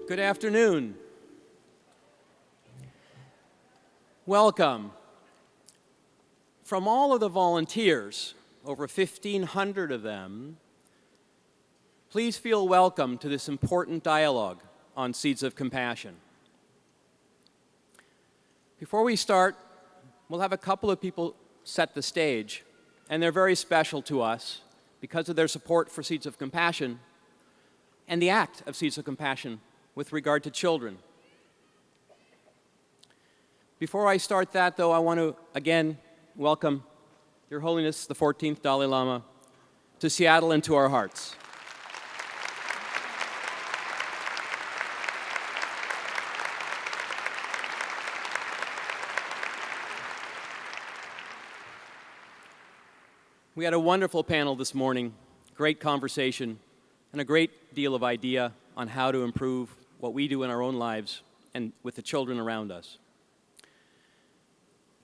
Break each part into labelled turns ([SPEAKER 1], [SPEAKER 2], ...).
[SPEAKER 1] Good afternoon. Welcome. From all of the volunteers, over 1,500 of them, please feel welcome to this important dialogue on Seeds of Compassion. Before we start, we'll have a couple of people set the stage, and they're very special to us because of their support for Seeds of Compassion and the act of Seeds of Compassion with regard to children. Before I start that, though, I want to again welcome Your Holiness, the 14th Dalai Lama, to Seattle and to our hearts. We had a wonderful panel this morning, great conversation, and a great deal of idea on how to improve what we do in our own lives and with the children around us.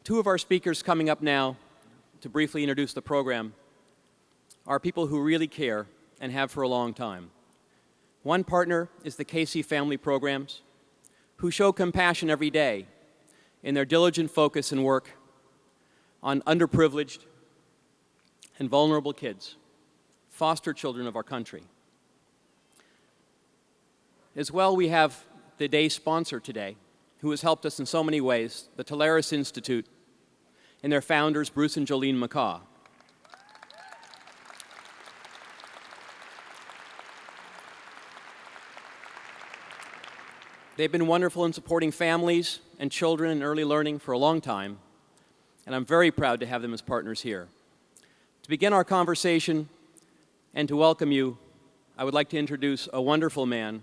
[SPEAKER 1] Two of our speakers coming up now to briefly introduce the program are people who really care and have for a long time. One partner is the Casey Family Programs, who show compassion every day in their diligent focus and work on underprivileged and vulnerable kids, foster children of our country. As well, we have the day's sponsor today, who has helped us in so many ways, the Tolaris Institute, and their founders, Bruce and Jolene McCaw. They've been wonderful in supporting families and children in early learning for a long time, and I'm very proud to have them as partners here. To begin our conversation and to welcome you, I would like to introduce a wonderful man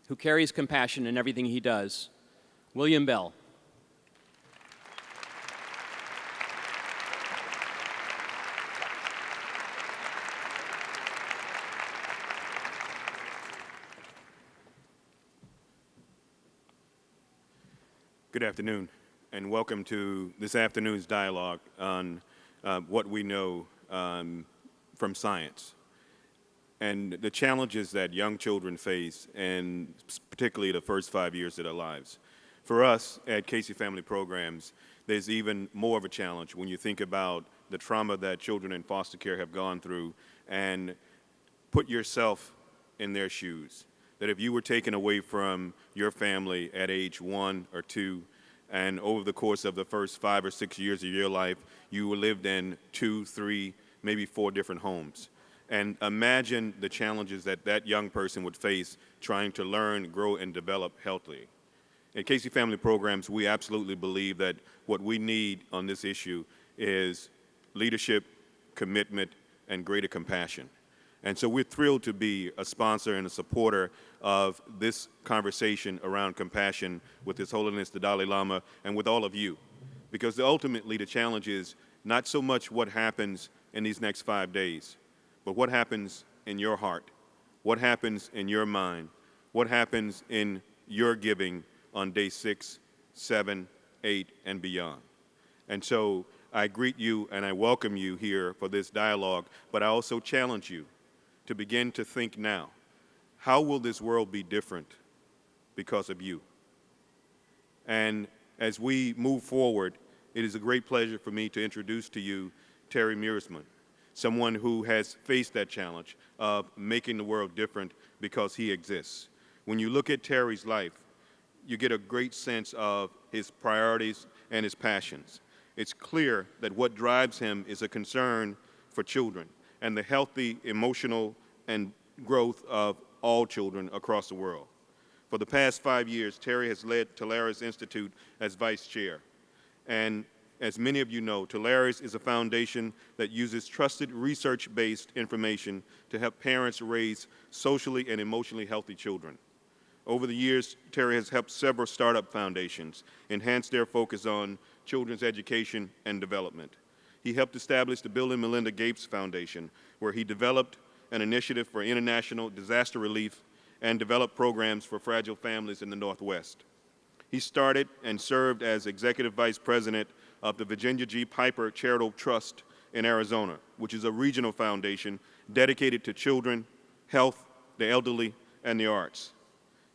[SPEAKER 1] who carries compassion in everything he does, William Bell.
[SPEAKER 2] Good afternoon, and welcome to this afternoon's dialogue on what we know from science and the challenges that young children face, and particularly the first 5 years of their lives. For us at Casey Family Programs, there's even more of a challenge when you think about the trauma that children in foster care have gone through, and put yourself in their shoes. That if you were taken away from your family at age 1 or 2, and over the course of the first 5 or 6 years of your life, you lived in 2, 3, maybe 4 different homes. And imagine the challenges that that young person would face trying to learn, grow, and develop healthily. At Casey Family Programs, we absolutely believe that what we need on this issue is leadership, commitment, and greater compassion. And so we're thrilled to be a sponsor and a supporter of this conversation around compassion with His Holiness the Dalai Lama and with all of you. Because ultimately the challenge is not so much what happens in these next 5 days, but what happens in your heart, what happens in your mind, what happens in your giving on day 6, 7, 8, and beyond. And so I greet you and I welcome you here for this dialogue, but I also challenge you to begin to think now, how will this world be different because of you? And as we move forward, it is a great pleasure for me to introduce to you Terry Mearsman, someone who has faced that challenge of making the world different because he exists. When you look at Terry's life, you get a great sense of his priorities and his passions. It's clear that what drives him is a concern for children and the healthy emotional and growth of all children across the world. For the past 5 years, Terry has led Tolaris Institute as vice chair. And as many of you know, Tolaris is a foundation that uses trusted research-based information to help parents raise socially and emotionally healthy children. Over the years, Terry has helped several startup foundations enhance their focus on children's education and development. He helped establish the Bill and Melinda Gates Foundation, where he developed an initiative for international disaster relief and developed programs for fragile families in the Northwest. He started and served as Executive Vice President of the Virginia G. Piper Charitable Trust in Arizona, which is a regional foundation dedicated to children, health, the elderly, and the arts.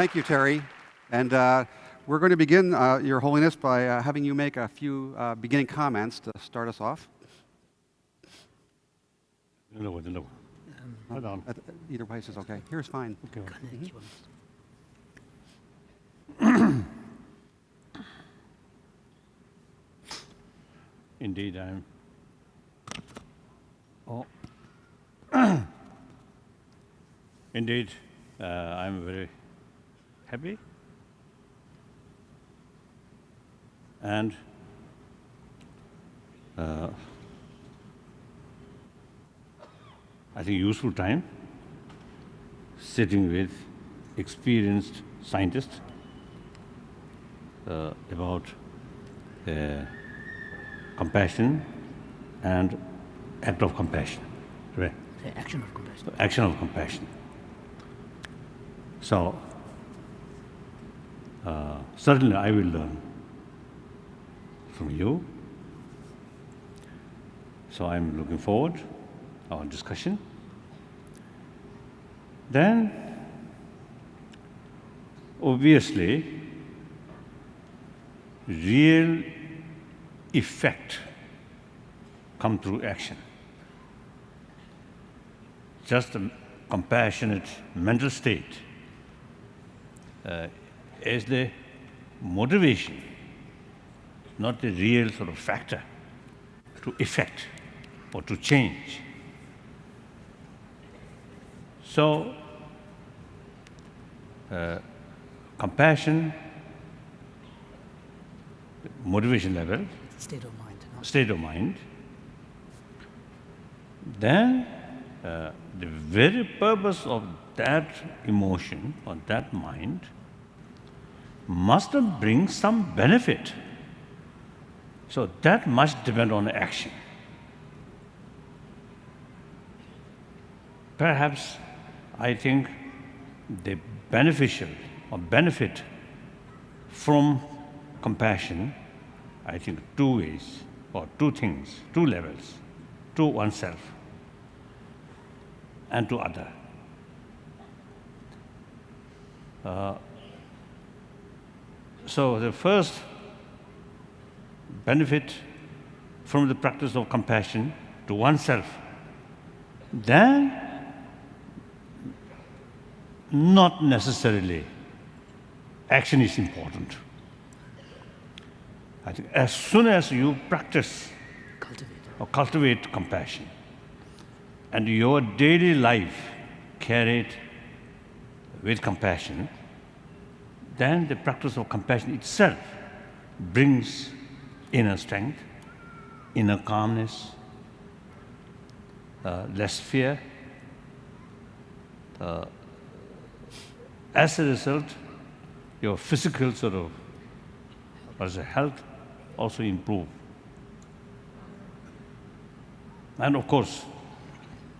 [SPEAKER 3] Thank you, Terry. And we're going to begin, Your Holiness, by having you make a few beginning comments to start us off.
[SPEAKER 4] No. Hold on.
[SPEAKER 3] Either place is okay. Here's fine.
[SPEAKER 4] Okay. Indeed, I'm. Oh. Indeed, I'm very happy and I think useful time sitting with experienced scientists about compassion and act of compassion. Right?
[SPEAKER 5] The action of compassion.
[SPEAKER 4] So, action of compassion. So, certainly I will learn from you. So I'm looking forward to our discussion. Then, obviously, real effect come through action. Just a compassionate mental state is the motivation, not the real sort of factor to effect or to change. So, compassion, motivation level,
[SPEAKER 5] State of mind. No?
[SPEAKER 4] state of mind, then the very purpose of that emotion or that mind must bring some benefit. So that must depend on action. Perhaps I think the beneficial or benefit from compassion, I think two ways or two things, two levels, to oneself and to other. So the first benefit from the practice of compassion to oneself, then not necessarily action is important. I think as soon as you practice or cultivate compassion and your daily life carried with compassion, then the practice of compassion itself brings inner strength, inner calmness, less fear. As a result, your physical sort of health also improve. And of course,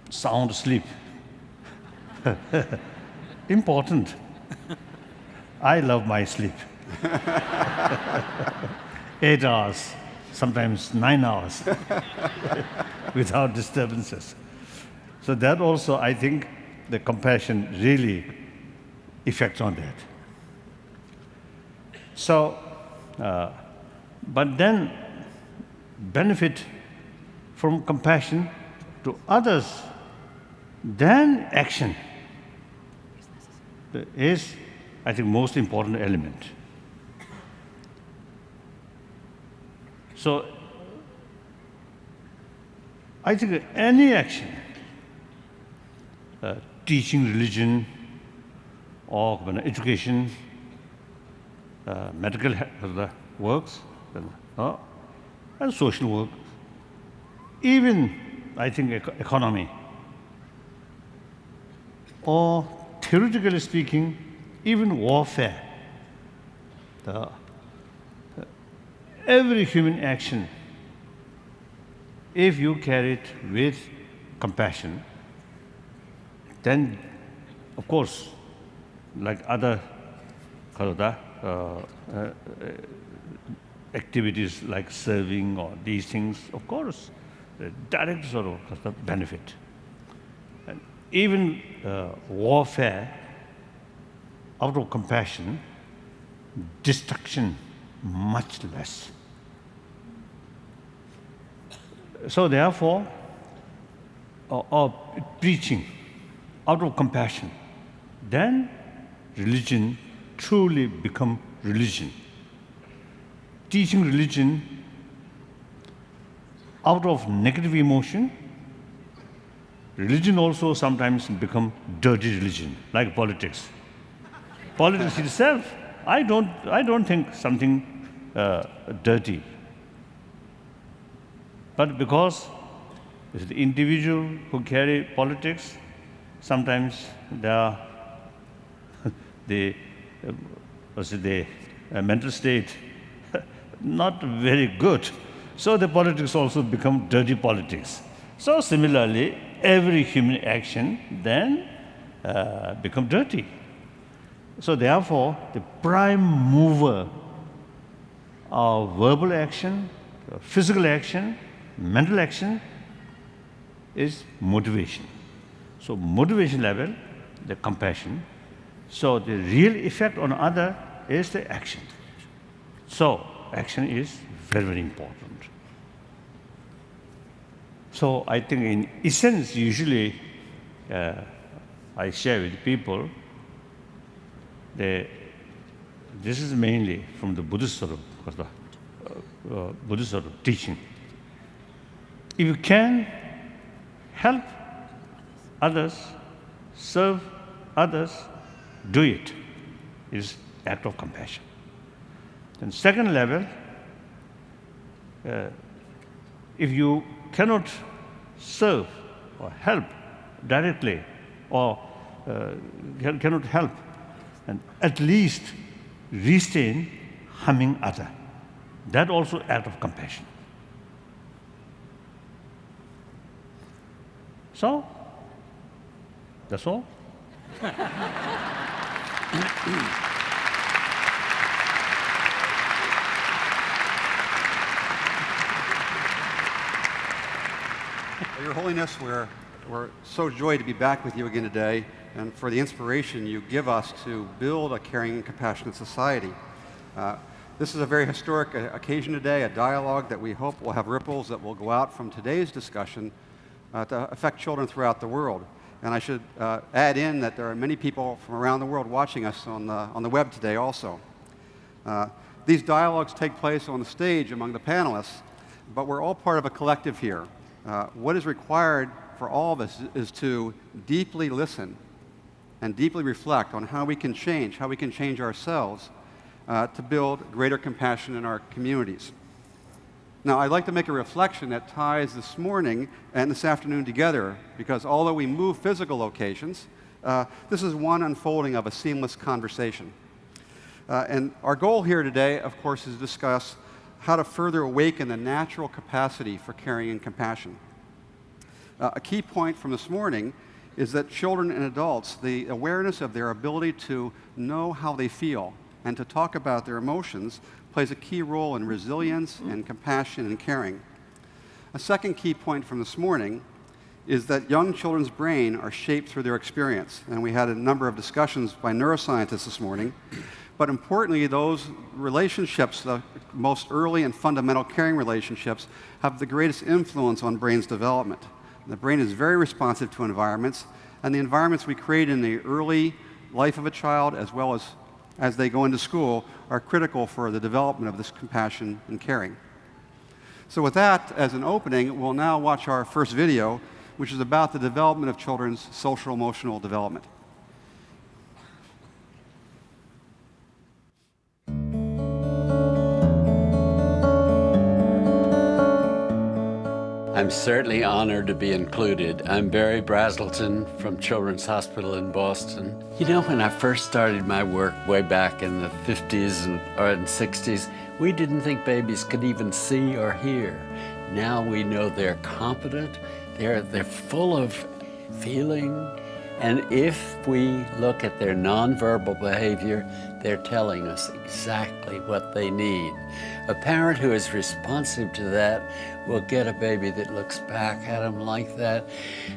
[SPEAKER 4] sound sleep. Important. I love my sleep. 8 hours, sometimes 9 hours, without disturbances. So that also, I think, the compassion really effects on that. So, but then benefit from compassion to others, then action is, I think, most important element. So, I think any action, teaching religion or education, medical works, and social work, even, I think, economy, or theoretically speaking, even warfare. Every human action, if you carry it with compassion, then, of course, like other activities like serving or these things, of course, direct sort of benefit. And even warfare out of compassion, destruction much less. So therefore, preaching out of compassion, then religion truly become religion. Teaching religion out of negative emotion, religion also sometimes become dirty religion, like politics. Politics itself, I don't think something dirty. But because it's the individual who carry politics, sometimes the mental state not very good. So the politics also become dirty politics. So similarly, every human action then become dirty. So therefore, the prime mover of verbal action, physical action, mental action is motivation. So motivation level, the compassion. So the real effect on other is the action. So action is very, very important. So I think in essence, usually I share with people that this is mainly from the Buddhist sort of teaching. If you can help others, serve others, do it. It is act of compassion. Then second level, if you cannot serve or help directly or cannot help, and at least restrain harming other. That also act of compassion. So, that's all.
[SPEAKER 3] Your Holiness, we're so joyed to be back with you again today and for the inspiration you give us to build a caring and compassionate society. This is a very historic occasion today, a dialogue that we hope will have ripples that will go out from today's discussion to affect children throughout the world. And I should add in that there are many people from around the world watching us on the web today also. These dialogues take place on the stage among the panelists, but we're all part of a collective here. What is required for all of us is to deeply listen and deeply reflect on how we can change ourselves to build greater compassion in our communities. Now, I'd like to make a reflection that ties this morning and this afternoon together, because although we move physical locations, this is one unfolding of a seamless conversation. And our goal here today, of course, is to discuss how to further awaken the natural capacity for caring and compassion. A key point from this morning is that children and adults, the awareness of their ability to know how they feel and to talk about their emotions plays a key role in resilience and compassion and caring. A second key point from this morning is that young children's brain are shaped through their experience. And we had a number of discussions by neuroscientists this morning. But importantly, those relationships, the most early and fundamental caring relationships, have the greatest influence on brain's development. The brain is very responsive to environments, and the environments we create in the early life of a child, as well as they go into school, are critical for the development of this compassion and caring. So with that as an opening, we'll now watch our first video, which is about the development of children's social-emotional development.
[SPEAKER 6] I'm certainly honored to be included. I'm Barry Brazelton from Children's Hospital in Boston. You know, when I first started my work way back in the 50s and 60s, we didn't think babies could even see or hear. Now we know they're competent, they're full of feeling, And if we look at their nonverbal behavior, they're telling us exactly what they need. A parent who is responsive to that will get a baby that looks back at them like that.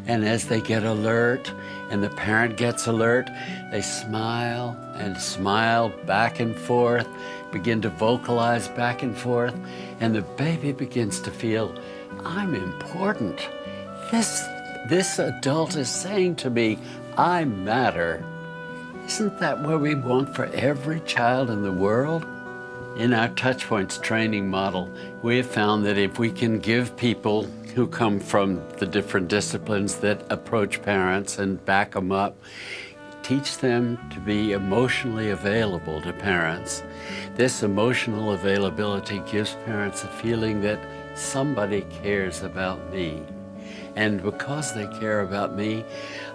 [SPEAKER 6] And as they get alert, and the parent gets alert, they smile and smile back and forth, begin to vocalize back and forth, and the baby begins to feel, I'm important. This adult is saying to me, I matter. Isn't that what we want for every child in the world? In our Touchpoints training model, we have found that if we can give people who come from the different disciplines that approach parents and back them up, teach them to be emotionally available to parents. This emotional availability gives parents a feeling that somebody cares about me. And because they care about me,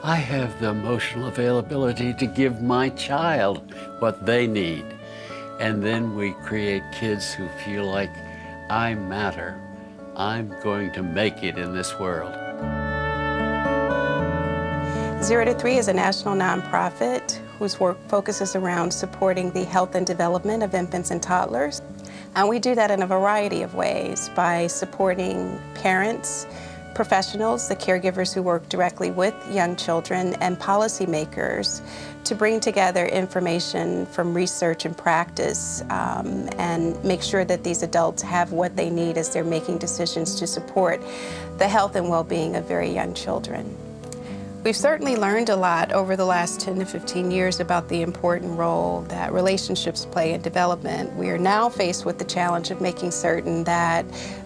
[SPEAKER 6] I have the emotional availability to give my child what they need. And then we create kids who feel like, I matter. I'm going to make it in this world.
[SPEAKER 7] 0 to 3 is a national nonprofit whose work focuses around supporting the health and development of infants and toddlers. And we do that in a variety of ways by supporting parents, professionals, the caregivers who work directly with young children, and policymakers to bring together information from research and practice and make sure that these adults have what they need as they're making decisions to support the health and well-being of very young children. We've certainly learned a lot over the last 10 to 15 years about the important role that relationships play in development. We are now faced with the challenge of making certain that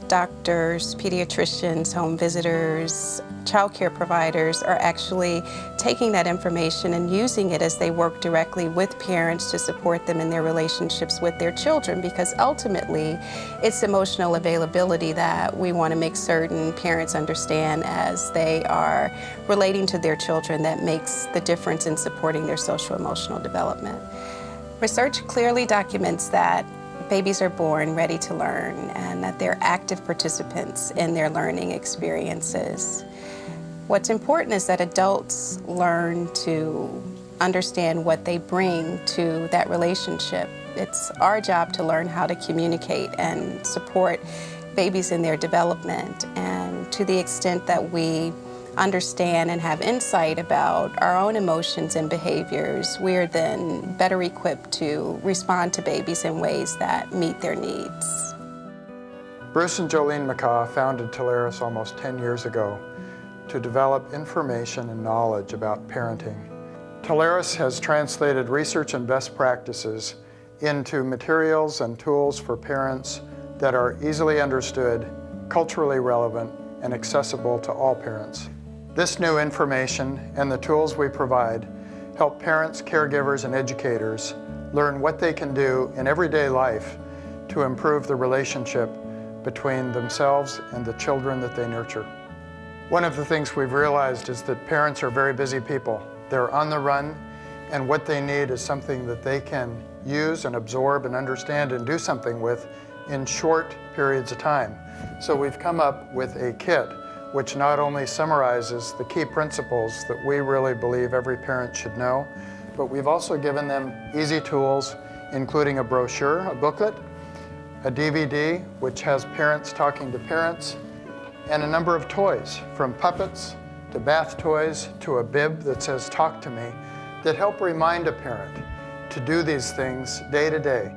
[SPEAKER 7] doctors, pediatricians, home visitors, child care providers are actually taking that information and using it as they work directly with parents to support them in their relationships with their children, because ultimately it's emotional availability that we want to make certain parents understand as they are relating to their children that makes the difference in supporting their social emotional development. Research clearly documents that babies are born ready to learn and that they're active participants in their learning experiences. What's important is that adults learn to understand what they bring to that relationship. It's our job to learn how to communicate and support babies in their development, and to the extent that we understand and have insight about our own emotions and behaviors, we're then better equipped to respond to babies in ways that meet their needs.
[SPEAKER 8] Bruce and Jolene McCaw founded Tolaris almost 10 years ago to develop information and knowledge about parenting. Tolaris has translated research and best practices into materials and tools for parents that are easily understood, culturally relevant, and accessible to all parents. This new information and the tools we provide help parents, caregivers, and educators learn what they can do in everyday life to improve the relationship between themselves and the children that they nurture. One of the things we've realized is that parents are very busy people. They're on the run, and what they need is something that they can use and absorb and understand and do something with in short periods of time. So we've come up with a kit which not only summarizes the key principles that we really believe every parent should know, but we've also given them easy tools, including a brochure, a booklet, a DVD, which has parents talking to parents, and a number of toys, from puppets to bath toys to a bib that says, "Talk to me," that help remind a parent to do these things day to day.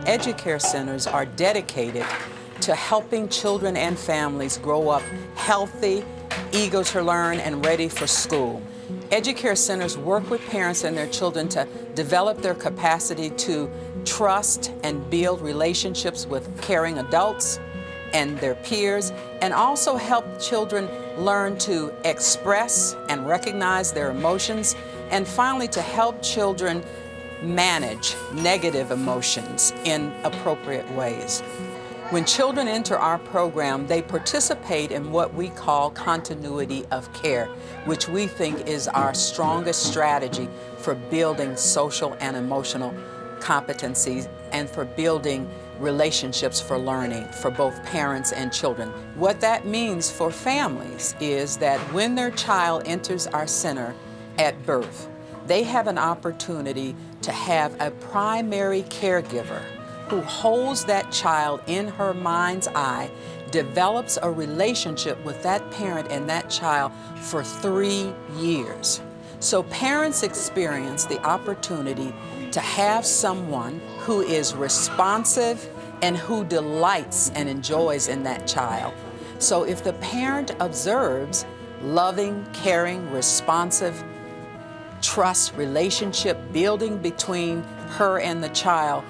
[SPEAKER 9] Educare centers are dedicated to helping children and families grow up healthy, eager to learn, and ready for school. Educare centers work with parents and their children to develop their capacity to trust and build relationships with caring adults and their peers, and also help children learn to express and recognize their emotions, and finally to help children manage negative emotions in appropriate ways. When children enter our program, they participate in what we call continuity of care, which we think is our strongest strategy for building social and emotional competencies and for building relationships for learning for both parents and children. What that means for families is that when their child enters our center at birth, they have an opportunity to have a primary caregiver who holds that child in her mind's eye, develops a relationship with that parent and that child for 3 years. So parents experience the opportunity to have someone who is responsive and who delights and enjoys in that child. So if the parent observes loving, caring, responsive, trust, relationship building between her and the child,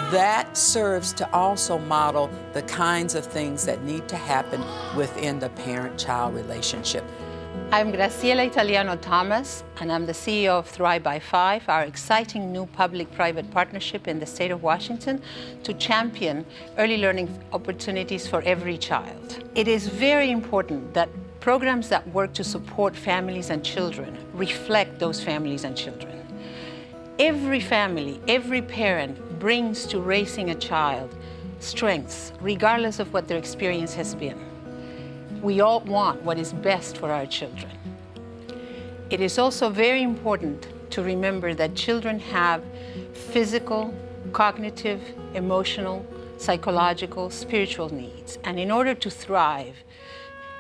[SPEAKER 9] that serves to also model the kinds of things that need to happen within the parent-child relationship.
[SPEAKER 10] I'm Graciela Italiano Thomas, and I'm the CEO of Thrive by 5, our exciting new public-private partnership in the state of Washington to champion early learning opportunities for every child. It is very important that programs that work to support families and children reflect those families and children. Every family, every parent brings to raising a child strengths, regardless of what their experience has been. We all want what is best for our children. It is also very important to remember that children have physical, cognitive, emotional, psychological, spiritual needs. And in order to thrive,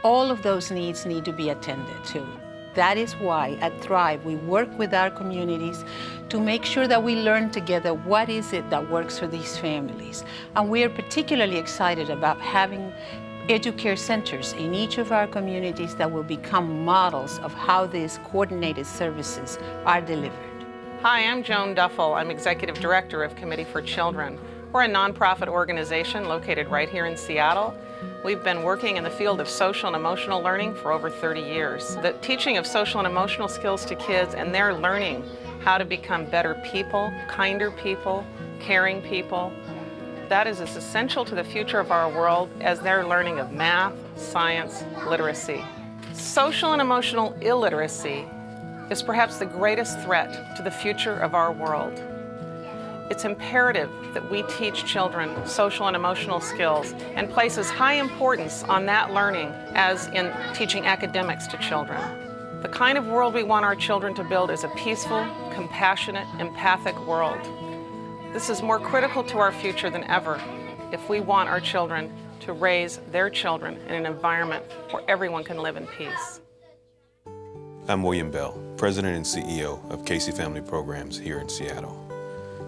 [SPEAKER 10] all of those needs need to be attended to. That is why at Thrive we work with our communities to make sure that we learn together what is it that works for these families. And we are particularly excited about having educare centers in each of our communities that will become models of how these coordinated services are delivered.
[SPEAKER 11] Hi, I'm Joan Duffel. I'm Executive Director of Committee for Children. We're a nonprofit organization located right here in Seattle. We've been working in the field of social and emotional learning for over 30 years. The teaching of social and emotional skills to kids and their learning how to become better people, kinder people, caring people, that is as essential to the future of our world as their learning of math, science, literacy. Social and emotional illiteracy is perhaps the greatest threat to the future of our world. It's imperative that we teach children social and emotional skills and places high importance on that learning as in teaching academics to children. The kind of world we want our children to build is a peaceful, compassionate, empathic world. This is more critical to our future than ever if we want our children to raise their children in an environment where everyone can live in peace.
[SPEAKER 2] I'm William Bell, President and CEO of Casey Family Programs here in Seattle.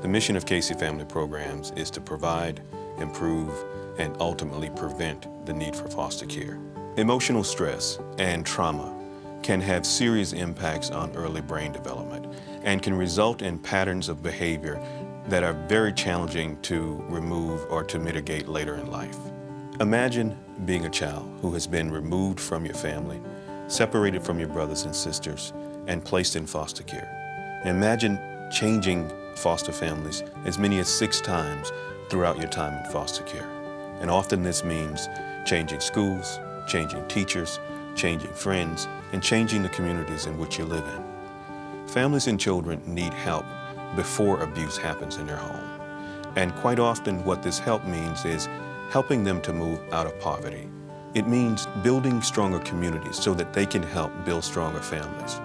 [SPEAKER 2] The mission of Casey Family Programs is to provide, improve, and ultimately prevent the need for foster care. Emotional stress and trauma can have serious impacts on early brain development and can result in patterns of behavior that are very challenging to remove or to mitigate later in life. Imagine being a child who has been removed from your family, separated from your brothers and sisters, and placed in foster care. Imagine changing foster families as many as 6 times throughout your time in foster care. And often this means changing schools, changing teachers, changing friends, and changing the communities in which you live in. Families and children need help before abuse happens in their home. And quite often what this help means is helping them to move out of poverty. It means building stronger communities so that they can help build stronger families.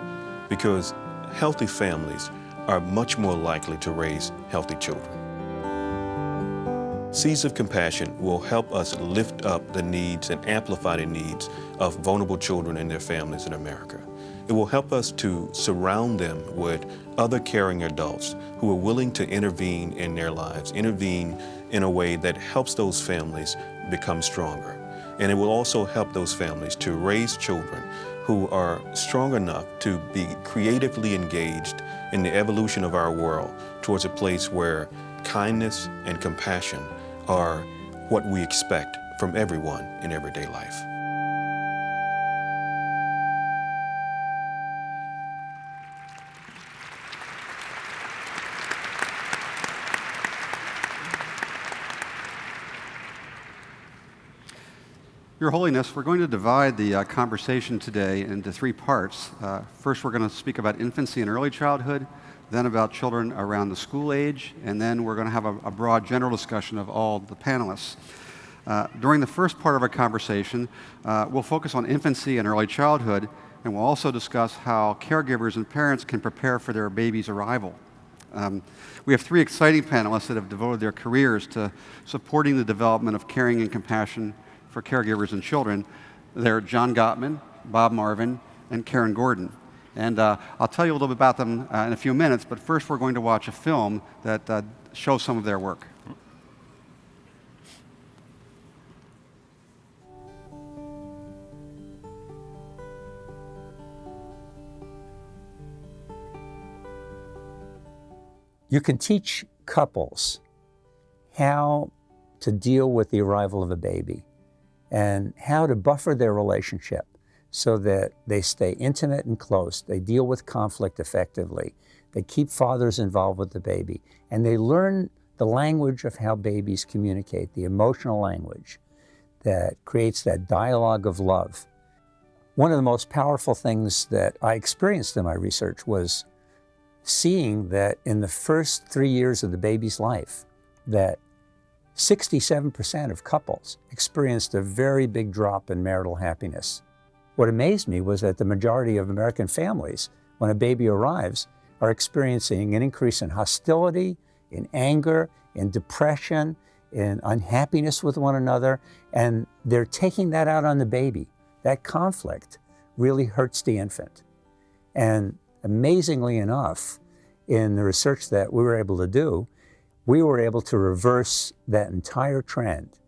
[SPEAKER 2] Because healthy families are much more likely to raise healthy children. Seeds of Compassion will help us lift up the needs and amplify the needs of vulnerable children and their families in America. It will help us to surround them with other caring adults who are willing to intervene in their lives, intervene in a way that helps those families become stronger. And it will also help those families to raise children who are strong enough to be creatively engaged in the evolution of our world towards a place where kindness and compassion are what we expect from everyone in everyday life.
[SPEAKER 3] Your Holiness, we're going to divide the conversation today into 3 parts. First, we're going to speak about infancy and early childhood. then about children around the school age, and then we're going to have a broad general discussion of all the panelists. During the first part of our conversation, we'll focus on infancy and early childhood, and we'll also discuss how caregivers and parents can prepare for their baby's arrival. We have three exciting panelists that have devoted their careers to supporting the development of caring and compassion for caregivers and children. They're John Gottman, Bob Marvin, and Karen Gordon. And I'll tell you a little bit about them in a few minutes, but first we're going to watch a film that shows some of their work.
[SPEAKER 12] You can teach couples how to deal with the arrival of a baby and how to buffer their relationship so that they stay intimate and close, they deal with conflict effectively, they keep fathers involved with the baby, and they learn the language of how babies communicate, the emotional language that creates that dialogue of love. One of the most powerful things that I experienced in my research was seeing that in the first 3 years of the baby's life, that 67% of couples experienced a very big drop in marital happiness. What amazed me was that the majority of American families, when a baby arrives, are experiencing an increase in hostility, in anger, in depression, in unhappiness with one another, and they're taking that out on the baby. That conflict really hurts the infant. And amazingly enough, in the research that we were able to do, we were able to reverse that entire trend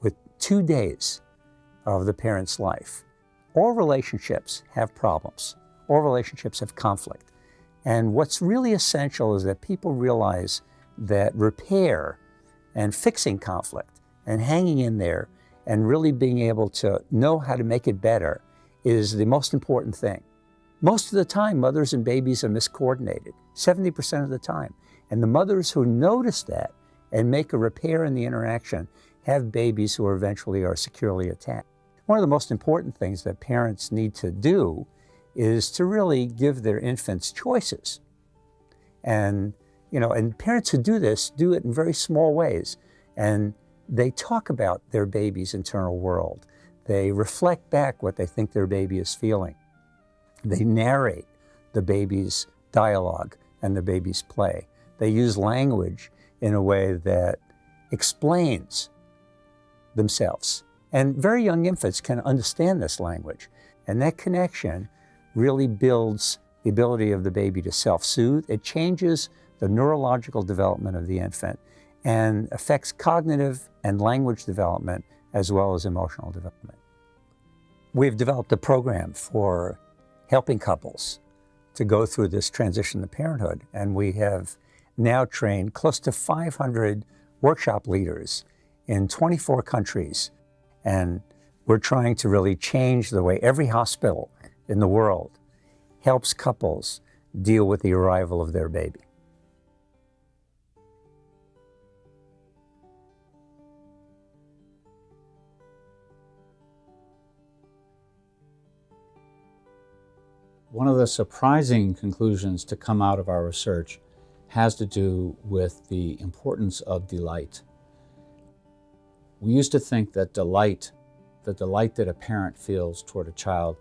[SPEAKER 12] with 2 days of the parent's life. All relationships have problems. All relationships have conflict. And what's really essential is that people realize that repair and fixing conflict and hanging in there and really being able to know how to make it better is the most important thing. Most of the time, mothers and babies are miscoordinated, 70% of the time. And the mothers who notice that and make a repair in the interaction have babies who eventually are securely attached. One of the most important things that parents need to do is to really give their infants choices. And parents who do this do it in very small ways. And they talk about their baby's internal world. They reflect back what they think their baby is feeling. They narrate the baby's dialogue and the baby's play. They use language in a way that explains themselves. And very young infants can understand this language. And that connection really builds the ability of the baby to self-soothe. It changes the neurological development of the infant and affects cognitive and language development as well as emotional development. We've developed a program for helping couples to go through this transition to parenthood. And we have now trained close to 500 workshop leaders in 24 countries. And we're trying to really change the way every hospital in the world helps couples deal with the arrival of their baby.
[SPEAKER 13] One of the surprising conclusions to come out of our research has to do with the importance of delight. We used to think that the delight that a parent feels toward a child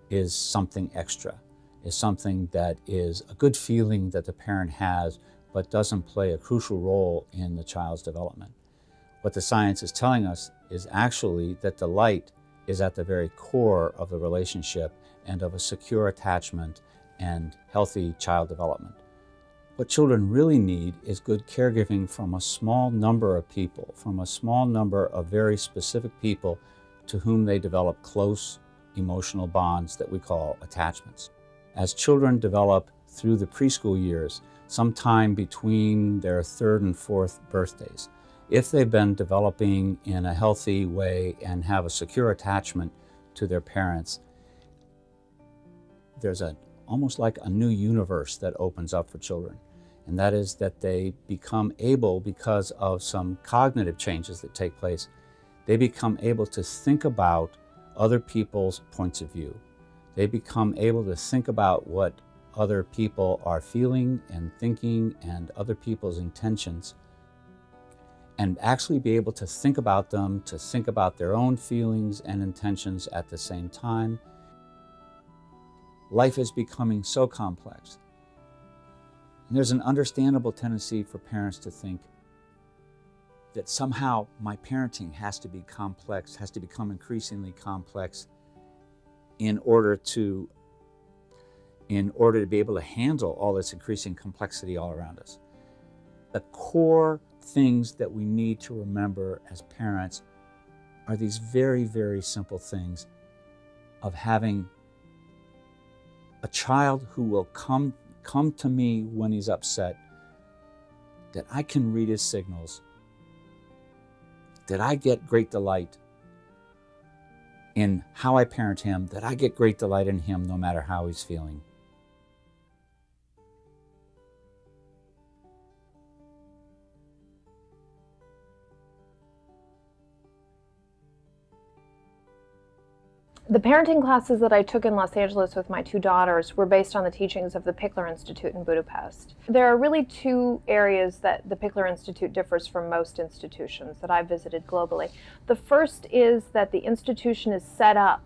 [SPEAKER 13] is something extra, is something that is a good feeling that the parent has, but doesn't play a crucial role in the child's development. What the science is telling us is actually that delight is at the very core of the relationship and of a secure attachment and healthy child development. What children really need is good caregiving from a small number of people, from a small number of very specific people to whom they develop close emotional bonds that we call attachments. As children develop through the preschool years, sometime between their 3rd and 4th birthdays, if they've been developing in a healthy way and have a secure attachment to their parents, there's almost like a new universe that opens up for children. And that is that they become able, because of some cognitive changes that take place, they become able to think about other people's points of view. They become able to think about what other people are feeling and thinking and other people's intentions, and actually be able to think about them, to think about their own feelings and intentions at the same time. Life is becoming so complex. And there's an understandable tendency for parents to think that somehow my parenting has to be complex, has to become increasingly complex in order to be able to handle all this increasing complexity all around us. The core things that we need to remember as parents are these very, very simple things of having a child who will come to me when he's upset, that I can read his signals, that I get great delight in how I parent him, that I get great delight in him no matter how he's feeling.
[SPEAKER 14] The parenting classes that I took in Los Angeles with my two daughters were based on the teachings of the Pickler Institute in Budapest. There are really two areas that the Pickler Institute differs from most institutions that I've visited globally. The first is that the institution is set up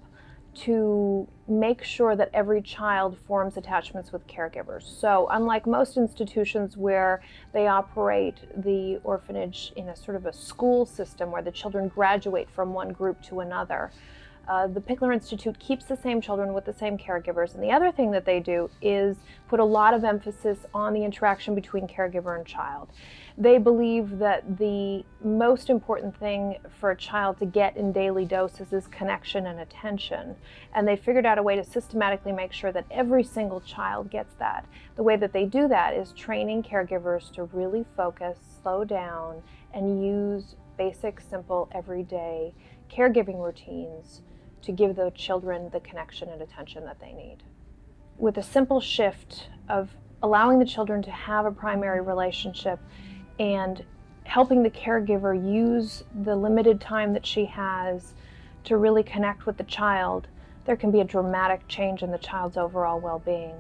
[SPEAKER 14] to make sure that every child forms attachments with caregivers. So unlike most institutions where they operate the orphanage in a sort of a school system where the children graduate from one group to another, the Pickler Institute keeps the same children with the same caregivers. And the other thing that they do is put a lot of emphasis on the interaction between caregiver and child. They believe that the most important thing for a child to get in daily doses is connection and attention. And they figured out a way to systematically make sure that every single child gets that. The way that they do that is training caregivers to really focus, slow down, and use basic, simple, everyday caregiving routines to give the children the connection and attention that they need. With a simple shift of allowing the children to have a primary relationship and helping the caregiver use the limited time that she has to really connect with the child, there can be a dramatic change in the child's overall well-being.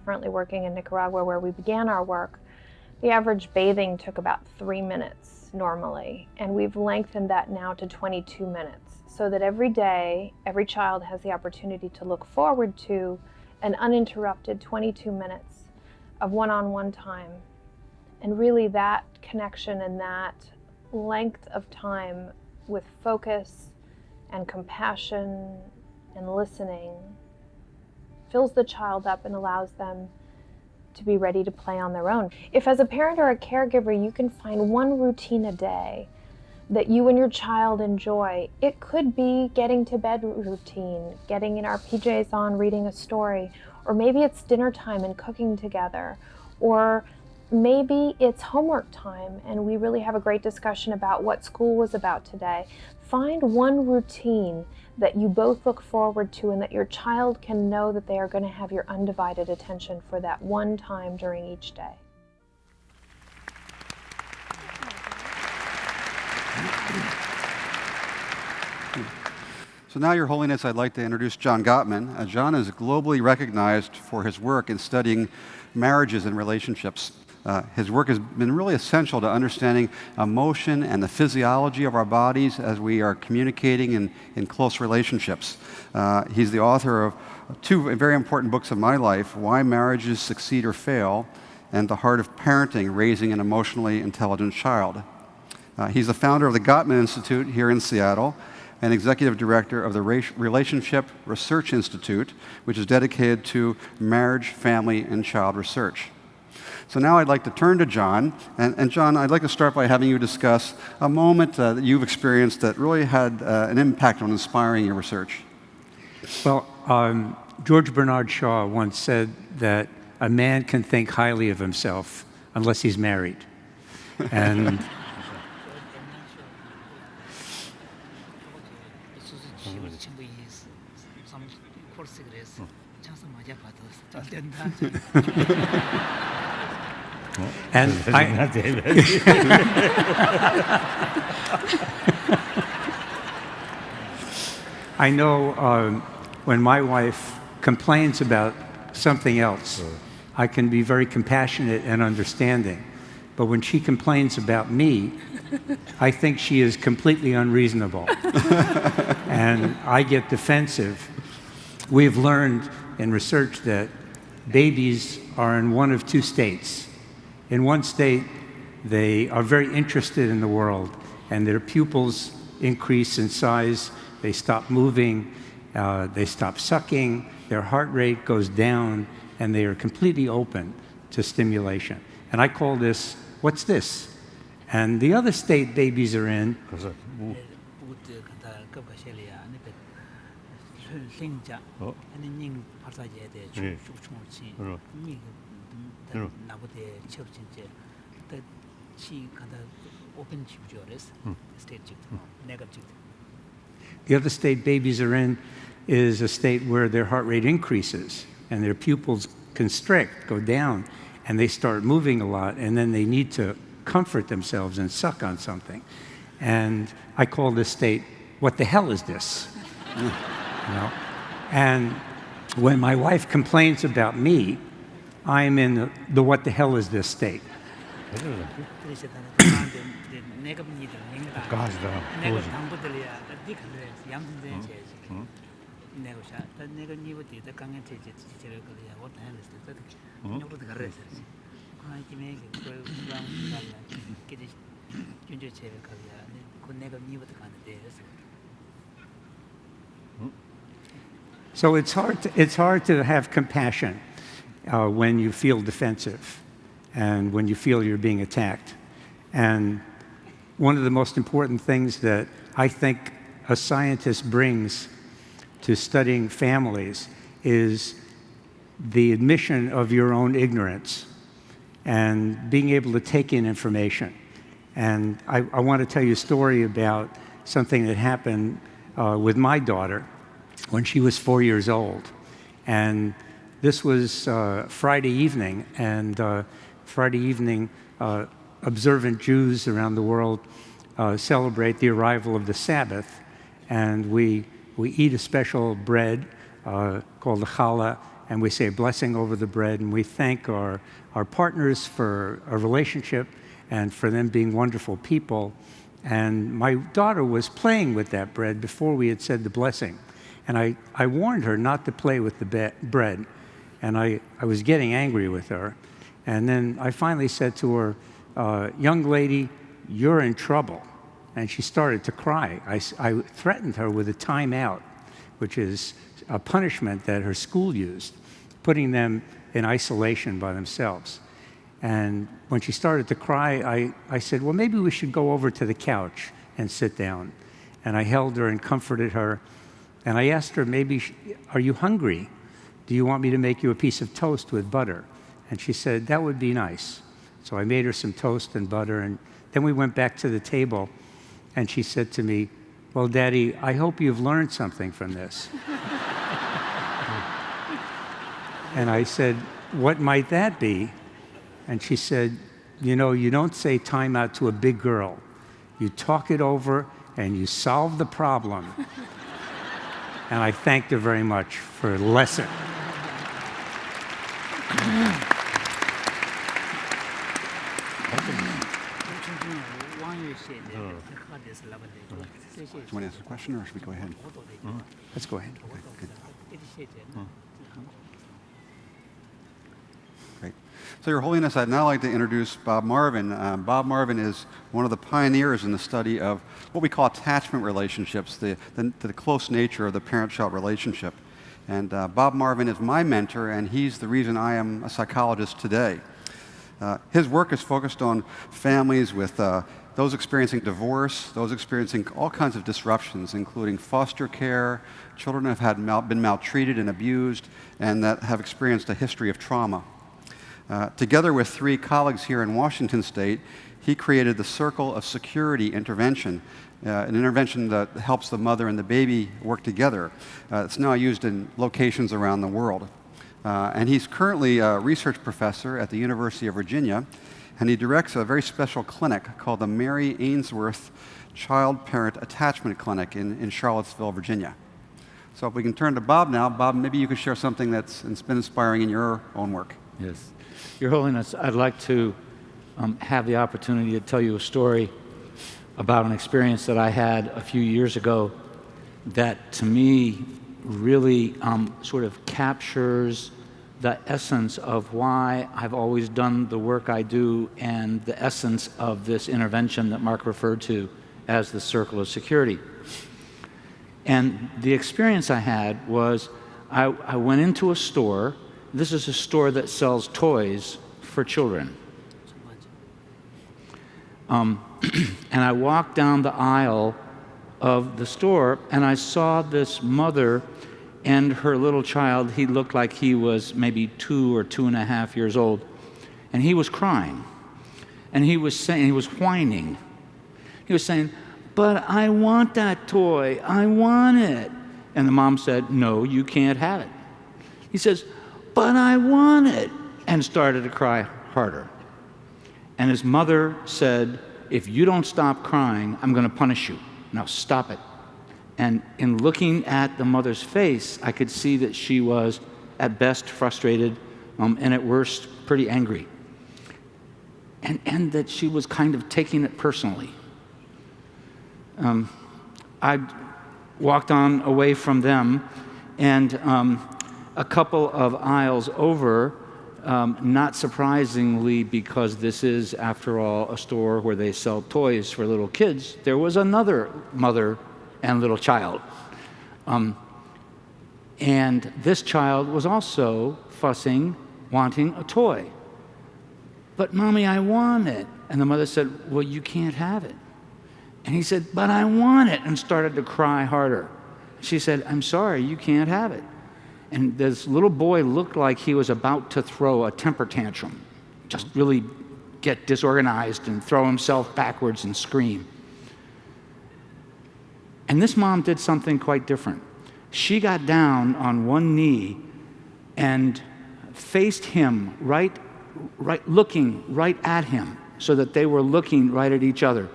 [SPEAKER 14] Currently working in Nicaragua, where we began our work, the average bathing took about 3 minutes normally, and we've lengthened that now to 22 minutes. So that every day, every child has the opportunity to look forward to an uninterrupted 22 minutes of one-on-one time. And really that connection and that length of time with focus and compassion and listening fills the child up and allows them to be ready to play on their own. If as a parent or a caregiver you can find one routine a day that you and your child enjoy, it could be getting to bed routine, getting in our PJs on, reading a story, or maybe it's dinner time and cooking together, or maybe it's homework time and we really have a great discussion about what school was about today. Find one routine that you both look forward to and that your child can know that they are going to have your undivided attention for that one time during each day.
[SPEAKER 3] So now, Your Holiness, I'd like to introduce John Gottman. John is globally recognized for his work in studying marriages and relationships. His work has been really essential to understanding emotion and the physiology of our bodies as we are communicating in close relationships. He's the author of two very important books of my life, Why Marriages Succeed or Fail, and The Heart of Parenting, Raising an Emotionally Intelligent Child. He's the founder of the Gottman Institute here in Seattle and executive director of the Relationship Research Institute, which is dedicated to marriage, family, and child research. So now I'd like to turn to John. And John, I'd like to start by having you discuss a moment that you've experienced that really had an impact on inspiring your research.
[SPEAKER 12] Well, George Bernard Shaw once said that a man can think highly of himself unless he's married. And and I know when my wife complains about something else. I can be very compassionate and understanding. But when she complains about me, I think she is completely unreasonable. And I get defensive. We've learned in research that babies are in one of two states. In one state, they are very interested in the world, and their pupils increase in size. They stop moving, they stop sucking, their heart rate goes down, and they are completely open to stimulation. And I call this, what's this? And the other state babies are in, the other state babies are in is a state where their heart rate increases and their pupils constrict, go down, and they start moving a lot, and then they need to comfort themselves and suck on something. And I call this state, what the hell is this? You know? And when my wife complains about me, I'm in the what the hell is this state. So it's hard to have compassion when you feel defensive and when you feel you're being attacked. And one of the most important things that I think a scientist brings to studying families is the admission of your own ignorance and being able to take in information. And I want to tell you a story about something that happened with my daughter when she was 4 years old. And this was Friday evening, and Friday evening, observant Jews around the world celebrate the arrival of the Sabbath, and we eat a special bread called the challah, and we say a blessing over the bread, and we thank our partners for a relationship and for them being wonderful people. And my daughter was playing with that bread before we had said the blessing. And I warned her not to play with the bread. And I was getting angry with her. And then I finally said to her, young lady, you're in trouble. And she started to cry. I threatened her with a timeout, which is a punishment that her school used, putting them in isolation by themselves. And when she started to cry, I said, well, maybe we should go over to the couch and sit down. And I held her and comforted her. And I asked her, maybe, are you hungry? Do you want me to make you a piece of toast with butter? And she said, that would be nice. So I made her some toast and butter. And then we went back to the table. And she said to me, well, Daddy, I hope you've learned something from this. And I said, what might that be? And she said, you know, you don't say time out to a big girl. You talk it over and you solve the problem. And I thanked her very much for the lesson.
[SPEAKER 3] Do you want to ask a question, or should we go ahead?
[SPEAKER 12] Let's go ahead.
[SPEAKER 3] Okay, good. Great. So, Your Holiness, I'd now like to introduce Bob Marvin. Bob Marvin is one of the pioneers in the study of what we call attachment relationships, the close nature of the parent-child relationship. And Bob Marvin is my mentor, and he's the reason I am a psychologist today. His work is focused on families with those experiencing divorce, those experiencing all kinds of disruptions, including foster care, children that have been maltreated and abused, and that have experienced a history of trauma. Together with 3 colleagues here in Washington State, he created the Circle of Security Intervention, an intervention that helps the mother and the baby work together. It's now used in locations around the world. And he's currently a research professor at the University of Virginia, and he directs a very special clinic called the Mary Ainsworth Child Parent Attachment Clinic in Charlottesville, Virginia. So if we can turn to Bob now. Bob, maybe you could share something that's been inspiring in your own work.
[SPEAKER 13] Yes. Your Holiness, I'd like to have the opportunity to tell you a story about an experience that I had a few years ago that, to me, really sort of captures the essence of why I've always done the work I do and the essence of this intervention that Mark referred to as the circle of security. And the experience I had was I went into a store. This is a store that sells toys for children. And I walked down the aisle of the store, and I saw this mother and her little child. He looked like he was maybe 2 or 2.5 years old, and he was crying. And he was whining. He was saying, "But I want that toy, I want it." And the mom said, "No, you can't have it." He says, "But I want it," and started to cry harder. And his mother said, "If you don't stop crying, I'm going to punish you. Now stop it." And in looking at the mother's face, I could see that she was at best frustrated and at worst pretty angry. And that she was kind of taking it personally. I walked on away from them, and a couple of aisles over, not surprisingly, because this is, after all, a store where they sell toys for little kids, there was another mother and little child. And this child was also fussing, wanting a toy. "But Mommy, I want it." And the mother said, "Well, you can't have it." And he said, "But I want it," and started to cry harder. She said, "I'm sorry, you can't have it." And this little boy looked like he was about to throw a temper tantrum, just really get disorganized and throw himself backwards and scream. And this mom did something quite different. She got down on one knee and faced him right looking right at him, so that they were looking right at each other.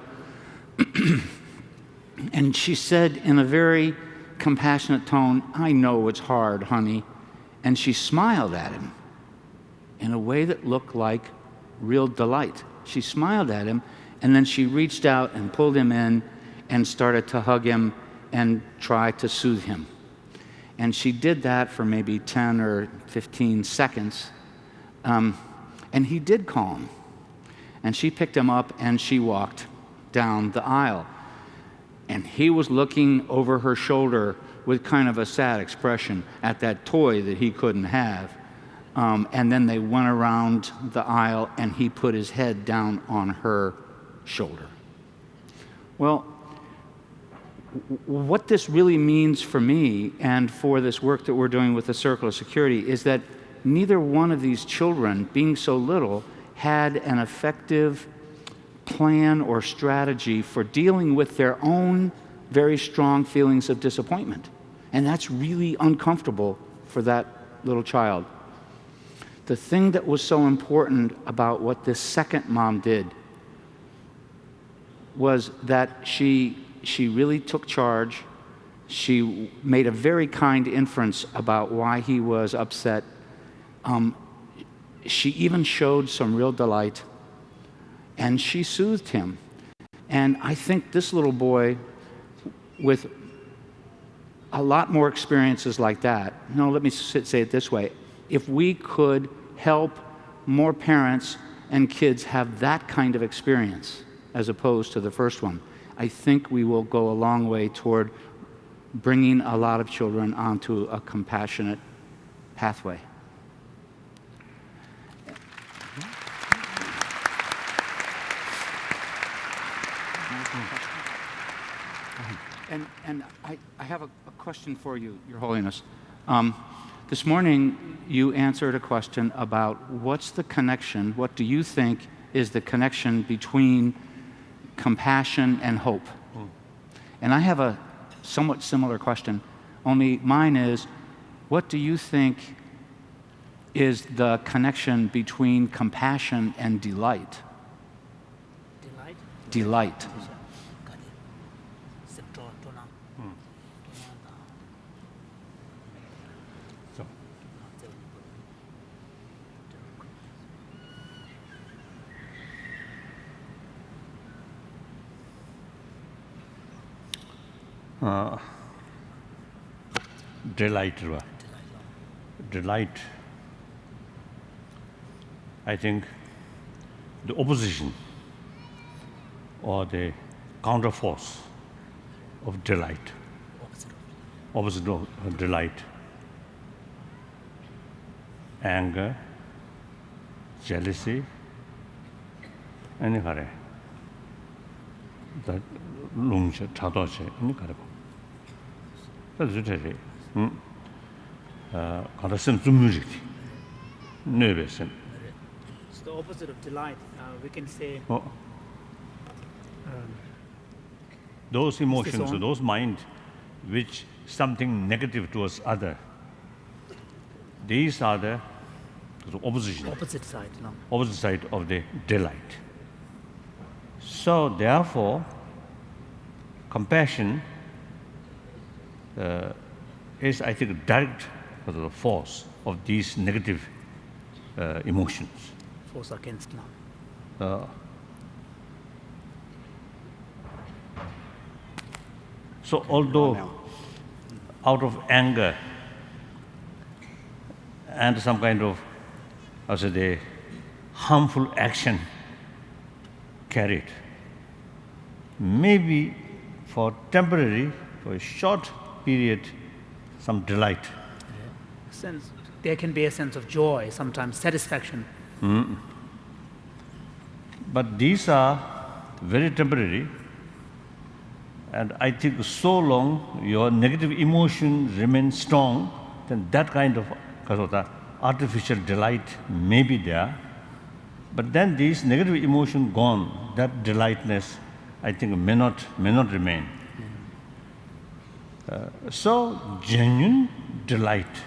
[SPEAKER 13] And she said in a very compassionate tone, "I know it's hard, honey." And she smiled at him in a way that looked like real delight. She smiled at him, and then she reached out and pulled him in and started to hug him and try to soothe him. And she did that for maybe 10 or 15 seconds. And he did calm. And she picked him up and she walked down the aisle. And he was looking over her shoulder with kind of a sad expression at that toy that he couldn't have. And then they went around the aisle and he put his head down on her shoulder. Well, what this really means for me and for this work that we're doing with the Circle of Security is that neither one of these children, being so little, had an effective plan or strategy for dealing with their own very strong feelings of disappointment. And that's really uncomfortable for that little child. The thing that was so important about what this second mom did was that she really took charge. She made a very kind inference about why he was upset. She even showed some real delight, and she soothed him. And I think this little boy, with a lot more experiences like that, let me say it this way, if we could help more parents and kids have that kind of experience as opposed to the first one, I think we will go a long way toward bringing a lot of children onto a compassionate pathway. And I have a question for you, Your Holiness. This morning, you answered a question about what's the connection, what do you think is the connection between compassion and hope? And I have a somewhat similar question, only mine is, what do you think is the connection between compassion and delight? Delight.
[SPEAKER 4] Delight. Delight. I think the opposition or the counterforce of delight. Opposite of delight. Anger, jealousy, any kind that lunch, tadoche, any kind of. That's it. Conversation to music. Nervous.
[SPEAKER 5] It's the opposite of delight. We can say.
[SPEAKER 4] Those emotions, those mind, which something negative towards other. These are the opposition.
[SPEAKER 5] Opposite side. No.
[SPEAKER 4] Opposite side of the delight. So therefore, compassion is, I think, direct force of these negative emotions.
[SPEAKER 5] Force against love.
[SPEAKER 4] So although out of anger and some kind of, the harmful action carried, maybe for temporary, for a short period, some delight.
[SPEAKER 5] There can be a sense of joy, sometimes satisfaction.
[SPEAKER 4] But these are very temporary, and I think so long your negative emotion remains strong, then that kind of artificial delight may be there. But then these negative emotion gone, that delightness, I think, may not remain. So genuine delight,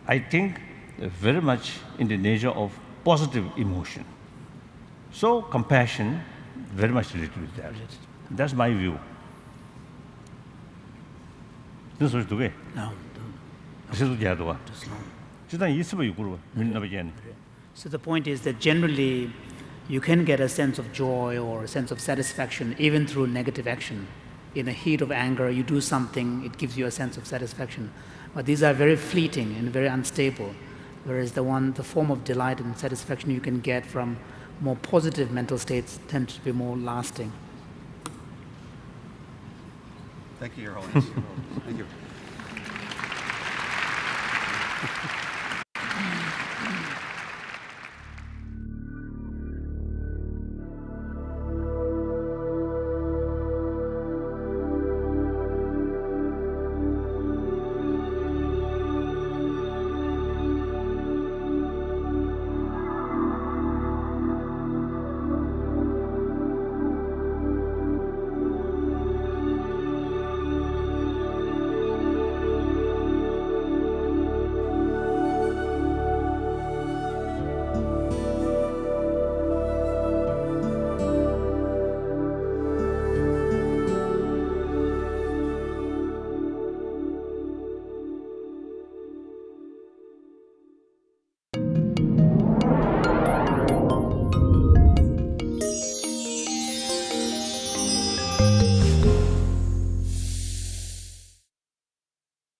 [SPEAKER 4] I think, very much in the nature of positive emotion. So compassion, very much related with that. That's my view. This is the way.
[SPEAKER 5] No.
[SPEAKER 4] This is the other.
[SPEAKER 5] So the point is that generally you can get a sense of joy or a sense of satisfaction even through negative action. In a heat of anger, you do something, it gives you a sense of satisfaction. But these are very fleeting and very unstable, whereas the form of delight and satisfaction you can get from more positive mental states tends to be more lasting.
[SPEAKER 3] Thank you, Your Holiness. Thank you.